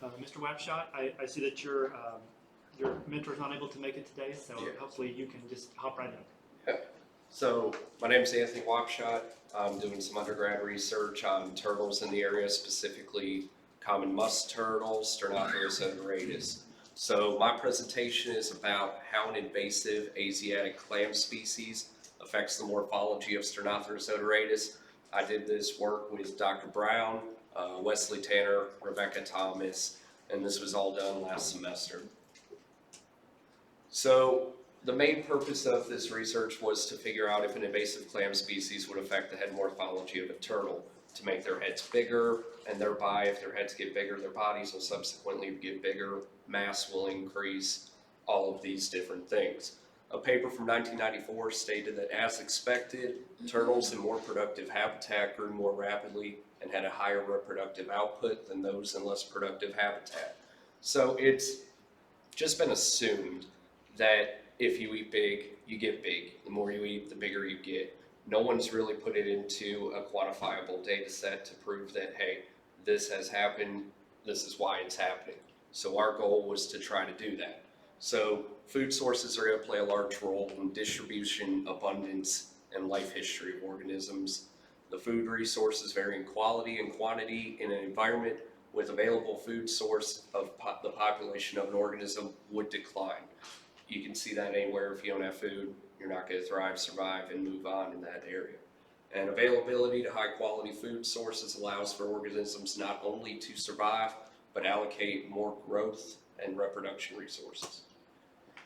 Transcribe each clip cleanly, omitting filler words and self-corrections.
Mr. Wapshott, I see that your mentor is not able to make it today, so hopefully you can just hop right in. Yeah. So my name is Anthony Wapshott. I'm doing some undergrad research on turtles in the area, specifically common musk turtles, Sternotherus odoratus. So my presentation is about how an invasive Asiatic clam species affects the morphology of Sternotherus odoratus. I did this work with Dr. Brown, Wesley Tanner, Rebecca Thomas, and this was all done last semester. So the main purpose of this research was to figure out if an invasive clam species would affect the head morphology of a turtle, to make their heads bigger, and thereby, if their heads get bigger, their bodies will subsequently get bigger, mass will increase, all of these different things. A paper from 1994 stated that, as expected, turtles in more productive habitat grew more rapidly and had a higher reproductive output than those in less productive habitat. So it's just been assumed that if you eat big, you get big. The more you eat, the bigger you get. No one's really put it into a quantifiable data set to prove that, hey, this has happened, this is why it's happening. So our goal was to try to do that. So food sources are going to play a large role in distribution, abundance, and life history of organisms. The food resources vary in quality and quantity. In an environment with available food source, of the population of an organism would decline. You can see that anywhere. If you don't have food, you're not going to thrive, survive, and move on in that area. And availability to high quality food sources allows for organisms not only to survive, but allocate more growth and reproduction resources.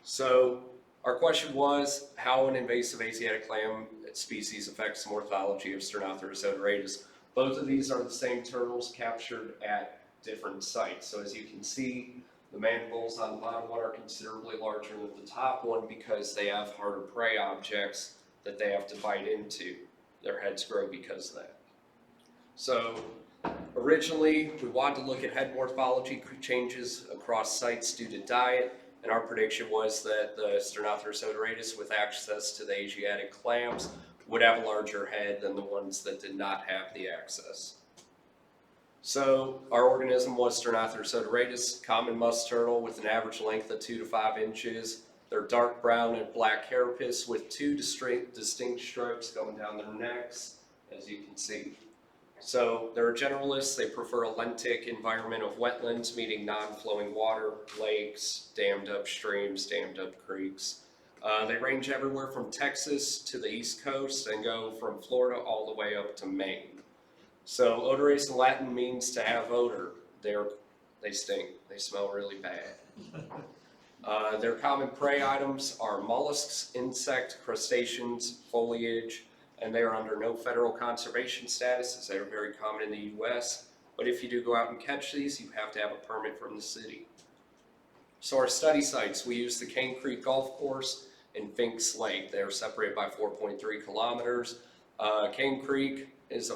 So our question was how an invasive Asiatic clam species affects the morphology of Sternotherus odoratus. Both of these are the same turtles captured at different sites. So as you can see, the mandibles on the bottom one are considerably larger than the top one because they have harder prey objects that they have to bite into. Their heads grow because of that. So originally, we wanted to look at head morphology changes across sites due to diet, and our prediction was that the Sternotherus odoratus with access to the Asiatic clams would have a larger head than the ones that did not have the access. So our organism was Sternotherus odoratus, common musk turtle with an average length of 2 to 5 inches. They're dark brown and black carapace with two distinct stripes going down their necks, as you can see. So they're generalists. They prefer a lentic environment of wetlands, meaning non-flowing water, lakes, dammed up streams, dammed up creeks. They range everywhere from Texas to the East Coast and go from Florida all the way up to Maine. So odoratus in Latin means to have odor. They stink. They smell really bad. Their common prey items are mollusks, insect, crustaceans, foliage, and they are under no federal conservation status as they are very common in the U.S. But if you do go out and catch these, you have to have a permit from the city. So our study sites, we use the Cane Creek Golf Course and Finks Lake. They are separated by 4.3 kilometers. Cane Creek is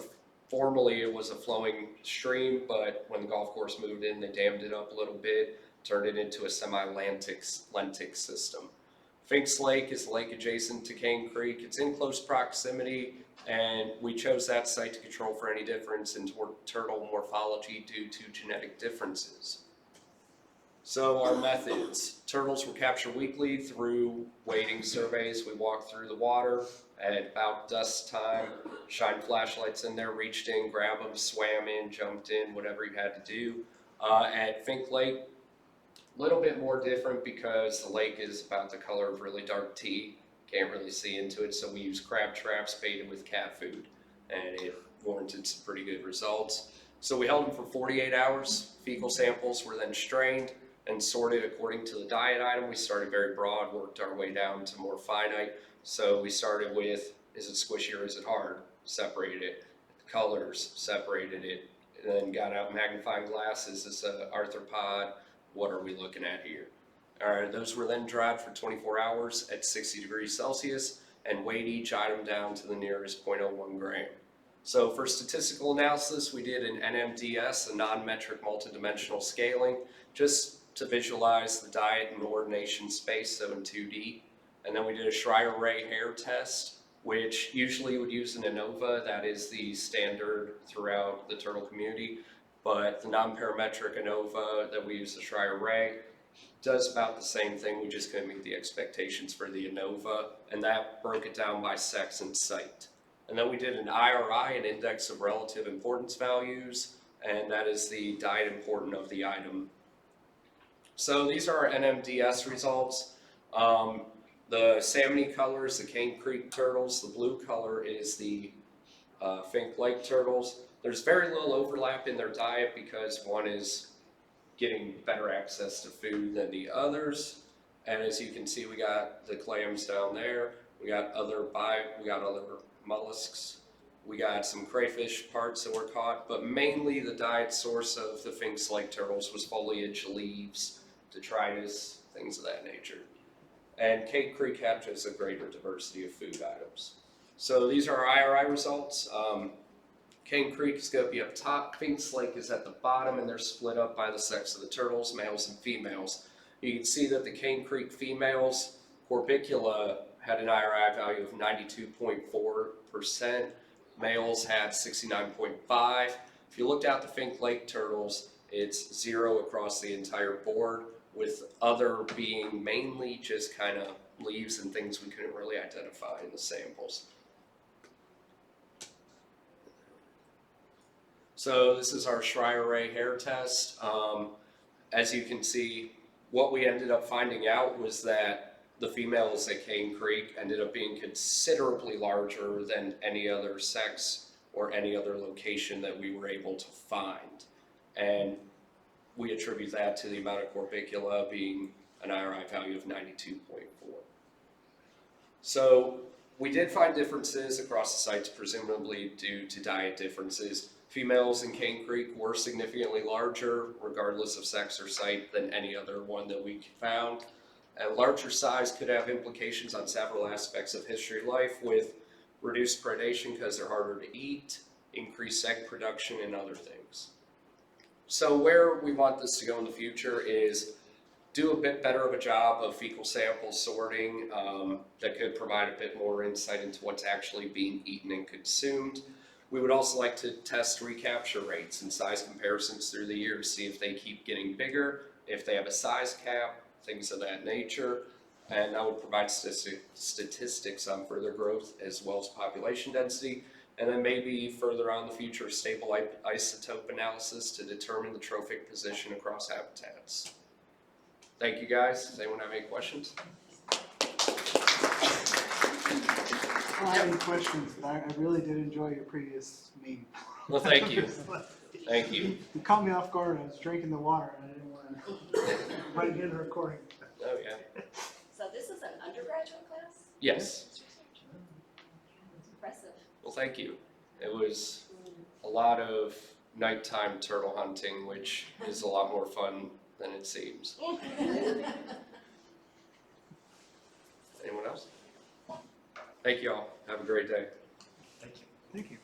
formerly it was a flowing stream, but when the golf course moved in, they dammed it up a little bit, turned it into a semi-lentic system. Finks Lake is a lake adjacent to Cane Creek. It's in close proximity, and we chose that site to control for any difference in turtle morphology due to genetic differences. So our methods. Turtles were captured weekly through wading surveys. We walked through the water at about dusk time, shined flashlights in there, reached in, grabbed them, swam in, jumped in, whatever you had to do. At Fink Lake, a little bit more different because the lake is about the color of really dark tea. Can't really see into it, so we use crab traps baited with cat food, and it warranted some pretty good results. So we held them for 48 hours. Fecal samples were then strained and sorted according to the diet item. We started very broad, worked our way down to more finite. So we started with, is it squishy or is it hard? Separated it. The colors, separated it. And then got out magnifying glasses. Is this an arthropod? What are we looking at here? All right, those were then dried for 24 hours at 60 degrees Celsius and weighed each item down to the nearest 0.01 gram. So for statistical analysis, we did an NMDS, a non-metric multidimensional scaling, just to visualize the diet and ordination space, so in 2D. And then we did a Schreier-Ray hair test, which usually would use an ANOVA, that is the standard throughout the turtle community. but the non-parametric ANOVA that we use, the Schreier Ray, does about the same thing. We just couldn't meet the expectations for the ANOVA, and that broke it down by sex and site. And then we did an IRI, an index of relative importance values, and that is the diet important of the item. So these are our NMDS results. The salmony color is the Cane Creek turtles. The blue color is the Fink Lake turtles. There's very little overlap in their diet because one is getting better access to food than the others. And as you can see, we got the clams down there. We got other mollusks. We got some crayfish parts that were caught, but mainly the diet source of the Fink Lake turtles was foliage, leaves, detritus, things of that nature. And Cane Creek had just a greater diversity of food items. So these are our IRI results. Cane Creek is going to be up top, Fink Lake is at the bottom, and they're split up by the sex of the turtles, males and females. You can see that the Cane Creek females, Corbicula, had an IRI value of 92.4%. Males had 69.5%. If you looked at the Fink Lake turtles, it's 0 across the entire board, with other being mainly just kind of leaves and things we couldn't really identify in the samples. So this is our Schreier Ray hair test. As you can see, what we ended up finding out was that the females at Cane Creek ended up being considerably larger than any other sex or any other location that we were able to find. And we attribute that to the amount of Corbicula being an IRI value of 92.4. So we did find differences across the sites, presumably due to diet differences. Females in Cane Creek were significantly larger, regardless of sex or site, than any other one that we found. And larger size could have implications on several aspects of history of life, with reduced predation because they're harder to eat, increased egg production, and other things. So where we want this to go in the future is do a bit better of a job of fecal sample sorting that could provide a bit more insight into what's actually being eaten and consumed. We would also like to test recapture rates and size comparisons through the years, see if they keep getting bigger, if they have a size cap, things of that nature, and that would provide statistics on further growth as well as population density, and then maybe further on in the future, stable isotope analysis to determine the trophic position across habitats. Thank you guys. Does anyone have any questions? I don't have any questions, but I really did enjoy your previous meeting. Well, thank you. Thank you. You caught me off guard. I was drinking the water and I didn't want to write it in the recording. Oh, yeah. So this is an undergraduate class? Yes. It's impressive. Well, thank you. It was a lot of nighttime turtle hunting, which is a lot more fun than it seems. Anyone else? Thank you all. Have a great day. Thank you. Thank you.